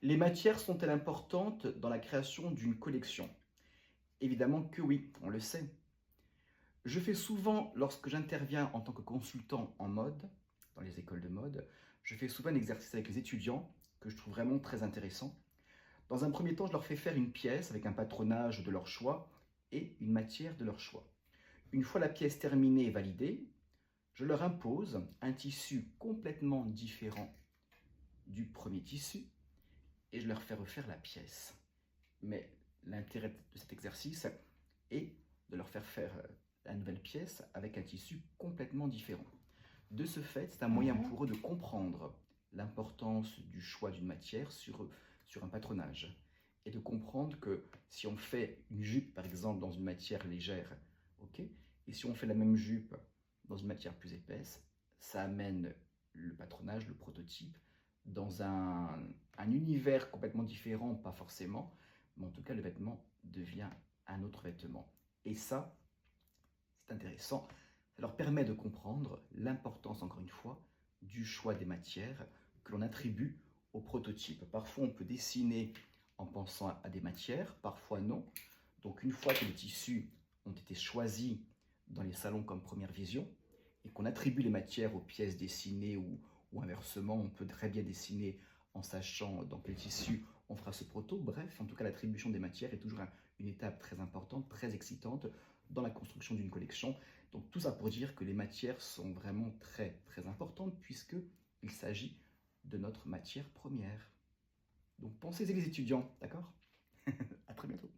Les matières sont-elles importantes dans la création d'une collection? Évidemment que oui, on le sait. Je fais souvent, lorsque j'interviens en tant que consultant en mode, dans les écoles de mode, je fais souvent un exercice avec les étudiants que je trouve vraiment très intéressant. Dans un premier temps, je leur fais faire une pièce avec un patronage de leur choix et une matière de leur choix. Une fois la pièce terminée et validée, je leur impose un tissu complètement différent du premier tissu et je leur fais refaire la pièce. Mais l'intérêt de cet exercice est de leur faire faire la nouvelle pièce avec un tissu complètement différent. De ce fait, c'est un moyen pour eux de comprendre l'importance du choix d'une matière sur un patronage et de comprendre que si on fait une jupe, par exemple, dans une matière légère, ok, et si on fait la même jupe dans une matière plus épaisse, ça amène le patronage, le prototype, dans un univers complètement différent, pas forcément, mais en tout cas, le vêtement devient un autre vêtement. Et ça, c'est intéressant. Ça leur permet de comprendre l'importance, encore une fois, du choix des matières que l'on attribue au prototype. Parfois, on peut dessiner en pensant à des matières, parfois non. Donc, une fois que les tissus ont été choisis dans les salons comme première vision, et qu'on attribue les matières aux pièces dessinées ou inversement, on peut très bien dessiner en sachant dans quel tissu on fera ce proto. Bref, en tout cas, l'attribution des matières est toujours une étape très importante, très excitante dans la construction d'une collection. Donc tout ça pour dire que les matières sont vraiment très très importantes puisqu'il s'agit de notre matière première. Donc pensez-y les étudiants, d'accord? À très bientôt.